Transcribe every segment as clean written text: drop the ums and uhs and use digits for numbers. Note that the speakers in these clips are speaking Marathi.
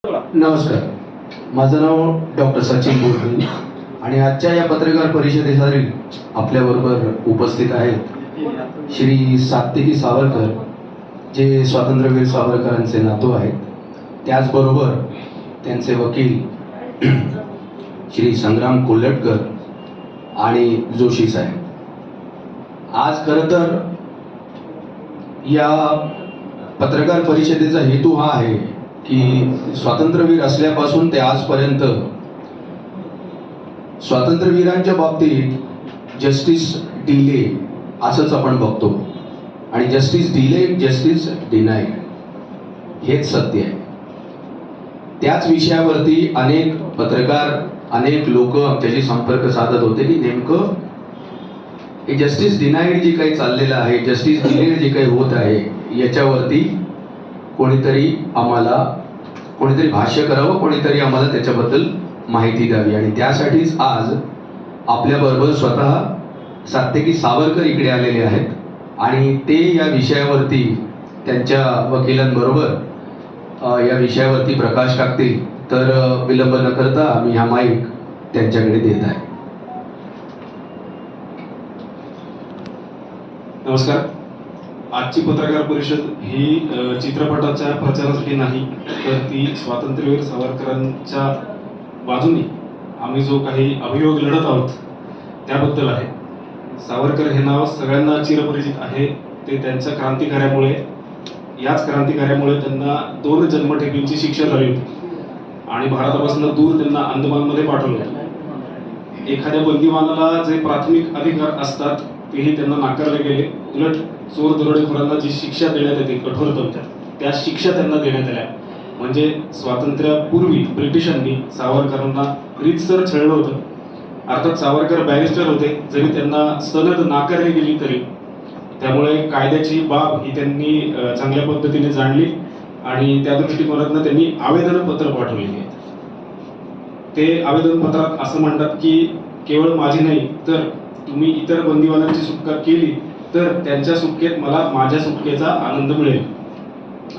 नमस्कार, माझं नाव डॉक्टर सचिन बोरगे आणि आजच्या या पत्रकार परिषदेसाठी आपल्याबरोबर उपस्थित आहेत श्री सात्विकी सावरकर, जे स्वातंत्र्यवीर सावरकरांचे नातू आहेत. त्याचबरोबर त्यांचे वकील श्री संग्राम कोल्हटकर आणि जोशी साहेब. आज खरं तर या पत्रकार परिषदेचा हेतू हा आहे की स्वातंत्र्यवीर असल्यापासून ते आजपर्यंत स्वातंत्र्यवीरांच्या बाबतीत जस्टिस डिले असंच आपण बघतो आणि जस्टिस डिले जस्टिस डिनाय हेच सत्य आहे. त्याच विषयावरती अनेक पत्रकार अनेक लोक आमच्याशी संपर्क साधत होते की नेमकं हे जस्टिस डिनाईड जे काही चाललेलं आहे, जस्टिस डिले जे काही होत आहे, याच्यावरती कोणीतरी भाष्य करावं, कोणीतरी आम्हाला त्याच्याबद्दल माहिती द्यावी. आणि त्यासाठीच आज आपल्याबरोबर स्वतः सात्विकी सावरकर इकडे आलेले आहेत आणि ते या विषयावरती त्यांच्या वकिलांबरोबर या विषयावरती प्रकाश टाकतील. तर विलंब न करता आम्ही हा माईक त्यांच्याकडे देत आहे. नमस्कार. आजची पत्रकार परिषद ही चित्रपटाच्या प्रचारासाठी नाही, तर ती स्वातंत्र्यवीर सावरकरांच्या बाजूने आम्ही जो काही अभियोग लढत आहोत त्याबद्दल आहे. सावरकर हे नाव सगळ्यांना चिरपरिचित आहे. ते त्यांच्या क्रांतिकार्यामुळे, याच क्रांतिकार्यामुळे त्यांना 2 जन्मठेपींची शिक्षा झाली होती आणि भारतापासून दूर त्यांना अंदमानमध्ये पाठवलं होतं. एखाद्या बंदीवानाला जे प्राथमिक अधिकार असतात तेही त्यांना नाकारले गेले. उलट चोर दरोडेखोरांना जी शिक्षा देण्यात येते कठोरतम त्या शिक्षा त्यांना देण्यात आल्या. म्हणजे स्वातंत्र्यापूर्वी ब्रिटिशांनी सावरकरांना रीतसर छळलं होतं. अर्थात सावरकर बॅरिस्टर होते, जरी त्यांना सनद नाकारली गेली तरी. त्यामुळे कायद्याची बाब ही त्यांनी चांगल्या पद्धतीने जाणली आणि त्या दृष्टिकोनातून त्यांनी आवेदनपत्र पाठवलेली आहेत. ते आवेदनपत्रात असं म्हणतात की केवळ माझी नाही, तर तुम्ही इतर बंदीवानांची सुटका केली तर त्यांच्या सुटकेत मला माझ्या सुटकेचा आनंद मिळेल.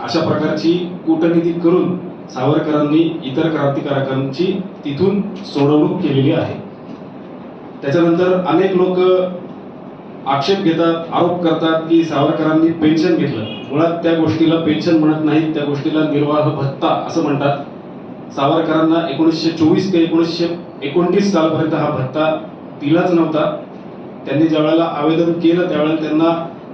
अशा प्रकारची कूटनीती करून सावरकरांनी इतर क्रांतिकारकांची तिथून सोडवणूक केलेली आहे. त्याच्यानंतर अनेक लोक आक्षेप घेतात, आरोप करतात की सावरकरांनी पेन्शन घेतलं. मुळात त्या गोष्टीला पेन्शन म्हणत नाहीत, त्या गोष्टीला निर्वाह भत्ता असं म्हणतात. सावरकरांना 1924 ते 1929 सालपर्यंत हा भत्ता दिलाच नव्हता. त्यांनी ज्यावेळेला आवेदन केलं त्यावेळेला त्यांना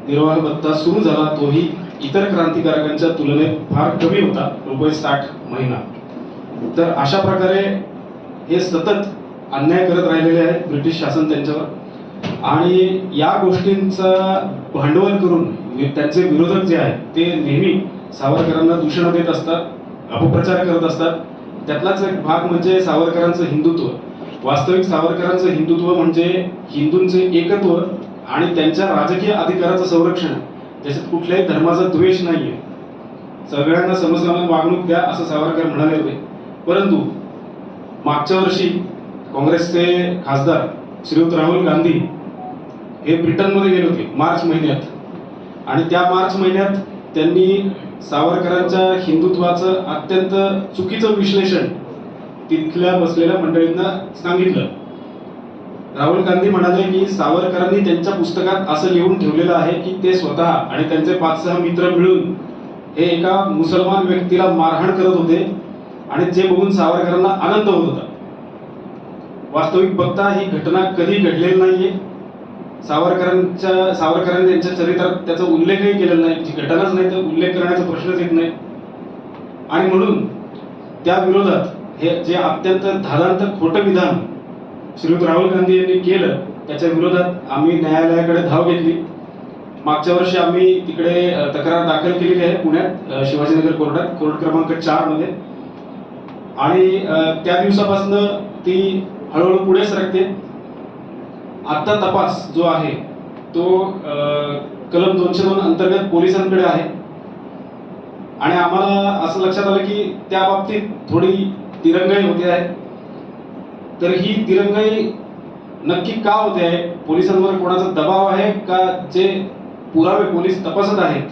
निर्वाह भत्ता सुरू झाला. तोही इतर क्रांतिकारकांच्या तुलनेत फार कमी होता, ₹60 महिना. तर अशा प्रकारे हे सतत अन्याय करत राहिलेले आहेत ब्रिटिश शासन त्यांच्यावर. आणि या गोष्टींचा भांडवल करून त्यांचे विरोधक जे आहेत ते नेहमी सावरकरांना दूषण देत असतात, अपप्रचार करत असतात. त्यातलाच एक भाग म्हणजे सावरकरांचं हिंदुत्व. वास्तविक सावरकरांचं हिंदुत्व म्हणजे हिंदूंचे एकत्व आणि त्यांच्या राजकीय अधिकाराचं संरक्षण, ज्याच्यात कुठल्याही धर्माचा द्वेष नाहीये. सगळ्यांना समसमान वागणूक द्या असं सावरकर म्हणाले होते. परंतु मागच्या वर्षी काँग्रेसचे खासदार श्रीयुत राहुल गांधी हे ब्रिटनमध्ये गेले होते मार्च महिन्यात. आणि त्या मार्च महिन्यात त्यांनी सावरकरांच्या हिंदुत्वाचं अत्यंत चुकीचं विश्लेषण तिथल्या बसलेल्या मंडळींना सांगितलं. राहुल गांधी म्हणाले की सावरकरांनी त्यांच्या पुस्तकात असं लिहून ठेवलेलं आहे की ते स्वतः आणि त्यांचे 5-6 मित्र मिळून हे एका मुसलमान व्यक्तीला मारहाण करत होते आणि जे बघून सावरकरांना आनंद होत होता. वास्तविक बघता ही घटना कधी घडलेली नाहीये. सावरकरांनी त्यांच्या चरित्रात त्याचा उल्लेखही केलेला नाही. जी घटनाच नाही तर उल्लेख करण्याचा प्रश्नच येत नाही. आणि म्हणून त्या विरोधात हे जे अत्यंत धादांत खोटं विधान श्रीयुत राहुल गांधी यांनी केलं त्याच्या विरोधात आम्ही न्यायालयाकडे धाव घेतली. मागच्या वर्षी आम्ही तिकडे तक्रार दाखल केलेली आहे पुण्यात शिवाजीनगर कोर्टात, कोर्ट क्रमांक 4 मध्ये. आणि त्या दिवसापासून ती हळूहळू पुढे सरकते. आता तपास जो आहे तो कलम 202 अंतर्गत पोलिसांकडे आहे. आणि आम्हाला असं लक्षात आलं की त्या बाबतीत थोडी दिरंगाई होते आहे. तर ही दिरंगाई नक्की का होते आहे? पोलिसांवर कोणाचा दबाव आहे का? जे पुरावे पोलीस तपासत आहेत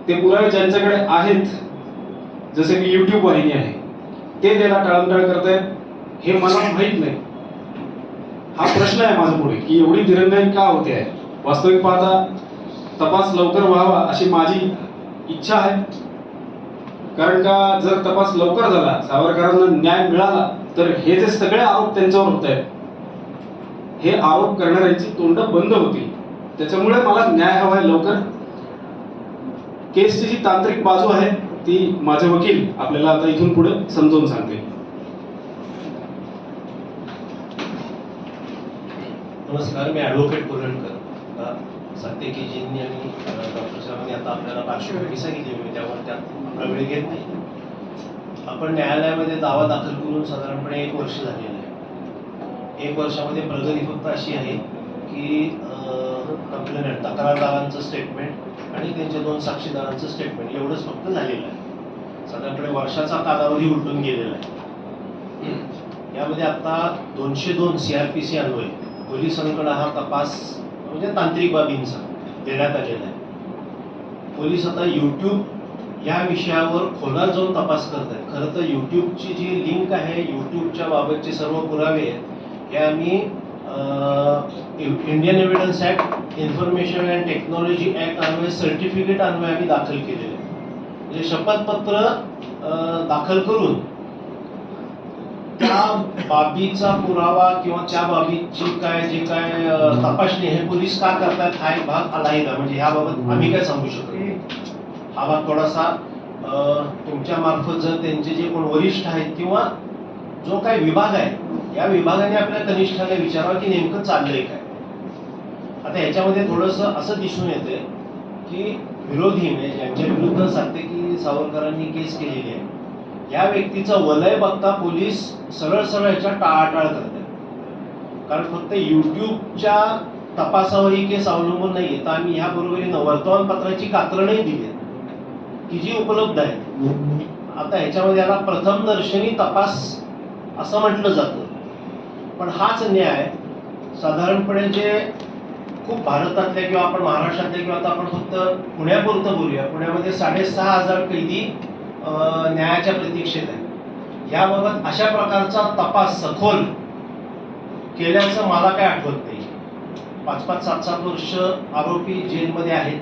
ते पुरावे ज्यांच्याकडे आहेत जसे की YouTube वाहिनी आहे ते त्याला टाळमटाळ करतायत हे मला माहीत नाही. हा प्रश्न आहे माझ्या पुढे की एवढी दिरंगाई का होते आहे. वास्तविक पाहता तपास लवकर व्हावा अशी माझी इच्छा आहे. कारण का जर तपास लवकर झाला, सावरकरांना न्याय मिळाला तर हे जे सगळे आरोप त्यांच्यावर होत आहेत हे आरोप करणाऱ्यांची तोंड बंद होतील. त्याच्यामुळे मला न्याय हवाय लवकर. केसची जी तांत्रिक बाजू आहे ती माझे वकील आपल्याला आता इथून पुढे समजावून सांगतील. नमस्कार, मी ॲडव्होकेट कोल्हटकर. सत्यकेजींनी आणि डॉक्टर साहेबांनी आता आपल्याला पार्श्वभूमी सांगितली, मी त्यावर त्यात आपला वेळ घेत नाही. आपण न्यायालयामध्ये दावा दाखल करून साधारणपणे 1 वर्ष झालेलं आहे. 1 वर्षामध्ये प्रगती फक्त अशी आहे की कंप्लेनंट तक्रारदारांचं स्टेटमेंट आणि त्यांच्या 2 साक्षीदारांचं स्टेटमेंट एवढंच फक्त झालेलं आहे. साधारणपणे वर्षाचा कालावधी उलटून गेलेला आहे. यामध्ये आता 202 CRPC अन्वये पोलिसांकडे हा तपास म्हणजे तांत्रिक बाबींचा देण्यात आलेला आहे. पोलीस आता यूट्यूब या विषयावर खोलात जाऊन तपास करत आहेत. खरं तर यूट्यूबची जी लिंक आहे, यूट्यूबच्या बाबतचे सर्व पुरावे आहेत हे आम्ही Indian evidence act, information and technology act अन्वये सर्टिफिकेट अन्वये आम्ही दाखल केलेले आहे. म्हणजे शपथपत्र दाखल करून त्या बाबीचा पुरावा किंवा त्या बाबीची जे काय तपासणी हे पोलीस का करतात हा एक भाग आलाहिदा, म्हणजे ह्याबाबत आम्ही काय सांगू शकत नाही. हा भाग थोडासा तुमच्या मार्फत जर त्यांचे जे कोण वरिष्ठ आहेत किंवा जो काही विभाग आहे या विभागाने आपल्या कनिष्ठाला विचारावं की नेमकं चाललंय काय. आता याच्यामध्ये थोडंसं असं दिसून येतंय की विरोधी म्हणजे ज्यांच्या विरुद्ध सात्यकी सावरकरांनी केस केलेली आहे या व्यक्तीचं वलय बघता पोलीस सरळ सरळ याच्या टाळाटाळ करतात. कारण फक्त यूट्यूबच्या तपासावर ही केस अवलंबून नाहीये, तर आम्ही ह्या बरोबरीनं वर्तमानपत्राची कात्रणही दिली की जी उपलब्ध आहे. आता ह्याच्यामध्ये याला प्रथमदर्शनी तपास असं म्हटलं जातं, पण हाच न्याय साधारणपणे जे खूप भारतातल्या किंवा आपण महाराष्ट्रातल्या किंवा आता आपण फक्त पुण्यापुरतं बोलूया, पुण्यामध्ये 6,500 कैदी न्यायाच्या प्रतीक्षेत आहे. याबाबत अशा प्रकारचा तपास सखोल केल्याचं मला काय आठवत नाही. 5-5, 7-7 वर्ष आरोपी जेलमध्ये आहेत,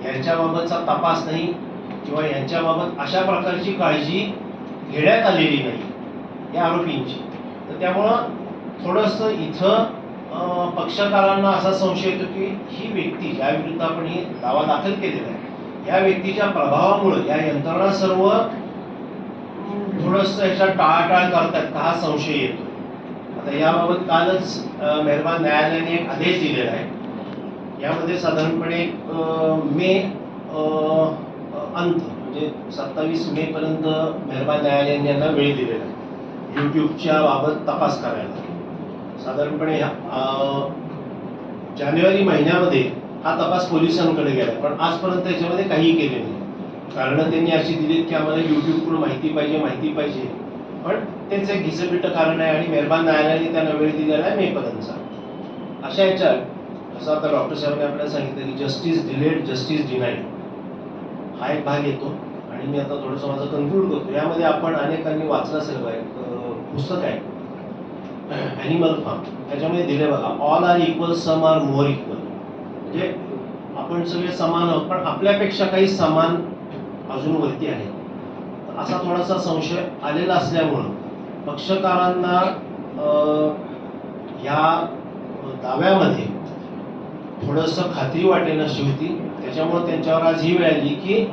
यांच्याबाबतचा तपास नाही किंवा यांच्याबाबत अशा प्रकारची काळजी घेण्यात आलेली नाही या आरोपींची. तर त्यामुळं थोडंसं इथं पक्षकारांना असा संशय येतो की ही व्यक्ती ज्या विरुद्ध आपण ही दावा दाखल केलेला आहे या व्यक्तीच्या प्रभावामुळे या यंत्रणा सर्व थोडंसं याच्या टाळाटाळ करतात का हा संशय येतो. आता याबाबत कालच मेहरबान न्यायालयाने एक आदेश दिलेला आहे. यामध्ये साधारणपणे मे अंत म्हणजे 27 मे पर्यंत मेहरबान न्यायालयाने यांना वेळ दिलेला आहे यूट्यूबच्या बाबत तपास करायला. साधारणपणे जानेवारी महिन्यामध्ये हा तपास पोलिसांकडे गेला, पण आजपर्यंत याच्यामध्ये काही केले नाही. कारण त्यांनी अशी दिलीत की आम्हाला यूट्यूबकडून माहिती पाहिजे, पण त्यांचं एक घिसपिट कारण आहे आणि मेहरबान न्यायालयाने त्यांना वेळ दिलेला आहे मे पर्यंतचा. अशा याच्यात असं आता डॉक्टर साहेबांनी आपल्याला सांगितलं की जस्टिस डिलेड जस्टिस डिनाईड हा एक भाग येतो. आणि मी आता थोडंसं माझं कन्क्लूड करतो. यामध्ये आपण अनेकांनी वाचलं असेल बघा, एक पुस्तक आहे ॲनिमल फार्म, त्याच्यामध्ये दिले बघा all are equal some are more equal. म्हणजे आपण सगळे समान आहोत पण आपल्यापेक्षा काही समान अजून वरती आहे. असा थोडासा संशय आलेला असल्यामुळं पक्षकारांना या दाव्यामध्ये थोडंसं खात्री वाटेनाशी होती. त्याच्यामुळे त्यांच्यावर आज ही वेळ आली की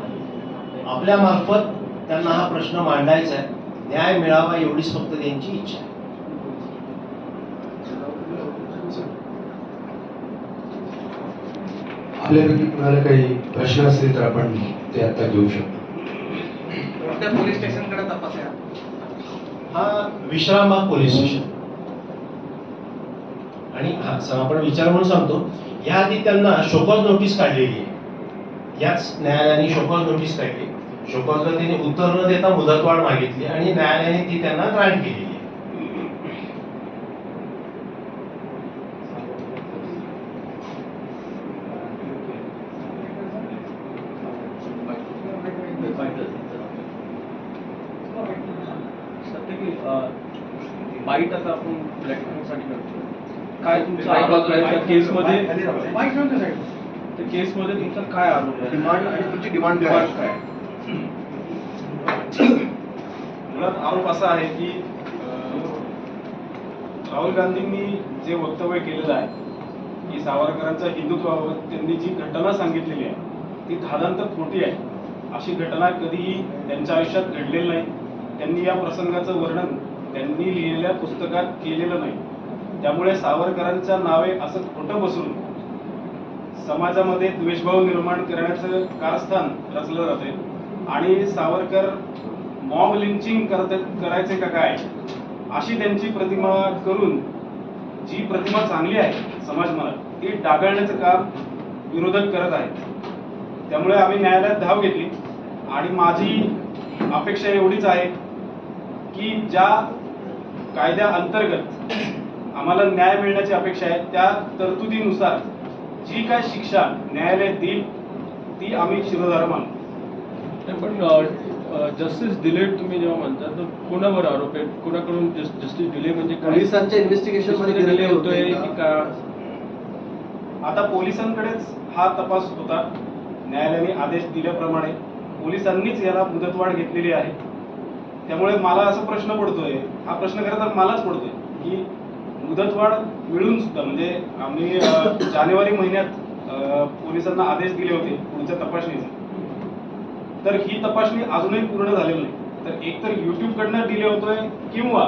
आपल्या मार्फत त्यांना हा प्रश्न मांडायचा आहे, न्याय मिळावा एवढीच फक्त त्यांची इच्छा आहे. आपल्यापैकी कुणाला काही प्रश्न असतील तर आपण ते आता घेऊ शकतो. कोणत्या पोलीस स्टेशनकडे तपास आहे? हा विश्रामबाग पोलीस स्टेशन. आणि आपण विचार म्हणून सांगतो, याआधी त्यांना शोकॉज नोटीस काढलेली आहे. याच न्यायालयाने शोकॉज नोटीस काढली. शोकॉजला त्यांनी उत्तर न देता मुदतवाढ मागितली आणि न्यायालयाने ती त्यांना ग्रांट केलेली आहे. की बाईट आता आपण ब्लॅकमेलसाठी करतो, काय तुमचा आरोप आहे त्या केसमध्ये? त्या केसमध्ये तुमचा काय आरोप आहे? डिमांड आणि तुमची डिमांड काय डिमांड काय? मुळात आरोप असा आहे की राहुल गांधींनी जे वक्तव्य केलेलं आहे की सावरकरांच्या हिंदुत्वाबाबत त्यांनी जी घटना सांगितलेली आहे ती धादांत खोटी आहे. अशी घटना कधीही त्यांच्या आयुष्यात घडलेली नाही. त्यांनी या प्रसंगाचं वर्णन त्यांनी लिहिलेल्या पुस्तकात केलेलं नाही. त्यामुळे सावरकरांच्या नावे असं खोटं बसवून समाजामध्ये द्वेषभाव निर्माण करण्याचं कारस्थान रचलं जाते आणि सावरकर मॉब लिंचिंग करायचे का काय अशी त्यांची प्रतिमा करून जी प्रतिमा चांगली आहे समाज मनात ती डागाळण्याचं काम विरोधक करत आहेत. त्यामुळे आम्ही न्यायालयात धाव घेतली आणि माझी अपेक्षा एवढीच आहे की ज्या कायद्या अंतर्गत आम्हाला न्याय मिळण्याची अपेक्षा आहे त्या तरतुदीनुसार जी काय शिक्षा न्यायालय देईल ती आम्ही शिरोधारा मानू. पण जस्टिस डिलेड तुम्ही जेव्हा म्हणता तर कोणावर आरोप आहे? कोणाकडून जस्टिस डिले म्हणजे काय? पोलिसांच्या इन्व्हेस्टिगेशन मध्ये डिले होतोय की का? आता पोलिसांकडेच हा तपास होता. न्यायालयाने आदेश दिल्याप्रमाणे पोलिसांनीच याला मुदतवाढ घेतलेली आहे. त्यामुळे मला असा प्रश्न पडतोय, हा प्रश्न खरं तर मलाच पडतोय की मुदतवाढ मिळून सुद्धा म्हणजे आम्ही जानेवारी महिन्यात पोलिसांना आदेश दिले होते पुढच्या तपासणीचे, तर ही तपासणी अजूनही पूर्ण झालेली नाही. तर एकतर युट्यूबकडनं डिले होतोय किंवा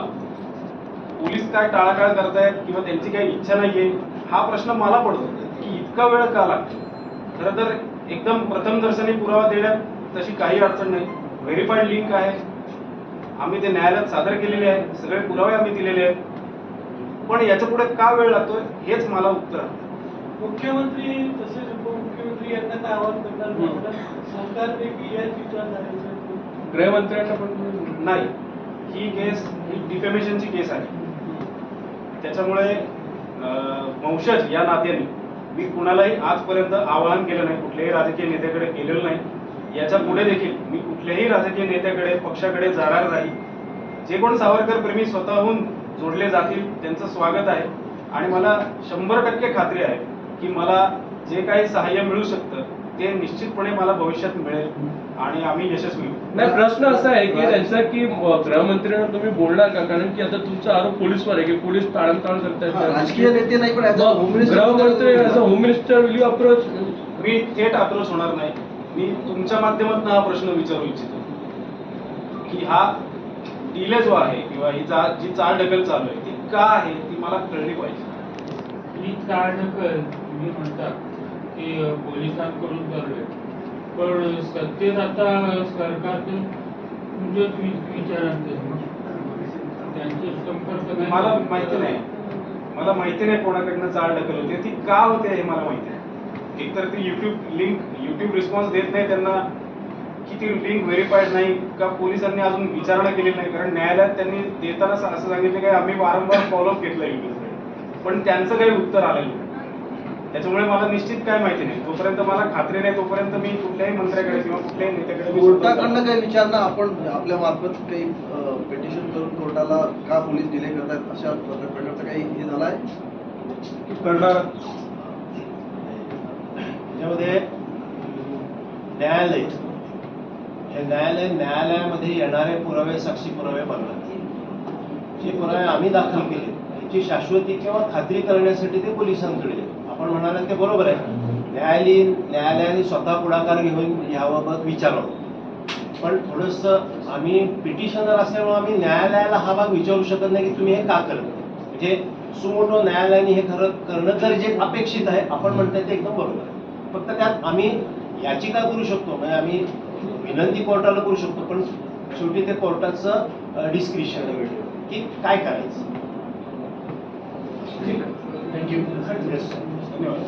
पोलीस काय टाळाटाळ करतायत किंवा त्यांची काही इच्छा नाहीये हा प्रश्न मला पडतो की इतका वेळ का लागतो. खरं तर एकदम प्रथमदर्शनी पुरावा देण्यात तशी काही अडचण नाही. व्हेरीफाईड लिंक आहे, आम्ही ते न्यायालयात सादर केलेले आहे, सगळे पुरावे आम्ही दिलेले आहेत. पण याच्या पुढे का वेळ लागतोय हेच मला उत्तर आहे. मुख्यमंत्री तसेच उपमुख्यमंत्री यांना काय आवाहन करणार सरकारपैकी याच विचारधारेचं गृहमंत्र्यांना पण नाही, ही केस ही डिफेमेशनची केस आहे. त्याच्यामुळे वंशज या नात्याने मी कुणालाही आजपर्यंत आवाहन केलं नाही, कुठल्याही राजकीय नेत्याकडे गेलेलो नाही. याच्या पुढे देखील मी कुठल्याही राजकीय नेत्याकडे पक्षाकडे जाणार नाही. जे कोण सावरकर प्रेमी स्वतःहून जोडले जातील त्यांचं स्वागत आहे आणि मला 100% खात्री आहे की मला जे काही सहाय्य मिळू शकतं ते निश्चितपणे मला भविष्यात मिळेल आणि आम्ही यशस्वी होऊ. नाही, प्रश्न असा आहे की त्यांचा की गृहमंत्र्यांना तुम्ही बोलणार का? कारण की आता तुमचा आरोप पोलीसवर आहे की पोलीस टाळमटाळ करतायत. राजकीय नेते नाही पण ऍज अ होम गृहमंत्री as a home minister will you approach? मी थेट अप्रोच होणार नाही. मी तुमच्या माध्यमातून हा प्रश्न विचारू इच्छितो की हा डिले जो आहे किंवा ही जी चालढकल चालू आहे ती का आहे ती मला कळली पाहिजे. ही चालढकल तुम्ही म्हणता की पोलिसांकडून चालू आहे, पण सत्तेत आता सरकारचं तुमच्याच विचारांचं त्यांचे संपर्क नाही. मला माहिती नाही कोणाकडनं चालढकल होते, ती का होते हे मला माहिती आहे. एकतर ती युट्यूब रिस्पॉन्स देत नाही त्यांना की ती लिंक व्हेरीफाईड नाही का पोलिसांनी अजून विचारणा केलेली नाही. कारण न्यायालयात त्यांनी देताना असं सांगितलं की आम्ही वारंवार फॉलोअप घेतला युट्यूबकडे, पण त्यांचं काही उत्तर आलेलं नाही. त्याच्यामुळे मला निश्चित काय माहिती नाही. जोपर्यंत मला खात्री नाही तोपर्यंत मी कुठल्याही मंत्र्याकडे किंवा कुठल्याही नेत्याकडे कोर्टाकडनं काही विचारणा आपण आपल्या मार्फत काही पिटिशन करून कोर्टाला का पोलीस डिले करतात अशा प्रकारचं काही हे झालंय करणार. त्याच्यामध्ये न्यायालय हे न्यायालयामध्ये येणारे पुरावे साक्षी पुरावे बघणार. जे पुरावे आम्ही दाखल केले याची शाश्वती किंवा खात्री करण्यासाठी ते पोलिसांकडे आपण म्हणाले ते बरोबर आहे. न्यायालयाने स्वतः पुढाकार घेऊन याबाबत विचारावं. पण थोडंसं आम्ही पिटिशनर असल्यामुळे आम्ही न्यायालयाला हा भाग विचारू शकत नाही की तुम्ही हे का करत नाही. म्हणजे सुमोटो न्यायालयाने हे खरं करणं गरजेचं अपेक्षित आहे. आपण म्हणताय ते एकदम बरोबर आहे. फक्त त्यात आम्ही याचिका करू शकतो, म्हणजे आम्ही विनंती कोर्टाला करू शकतो, पण शेवटी ते कोर्टाचं डिस्क्रिप्शन आहे की काय करायचं. थँक्यू. धन्यवाद.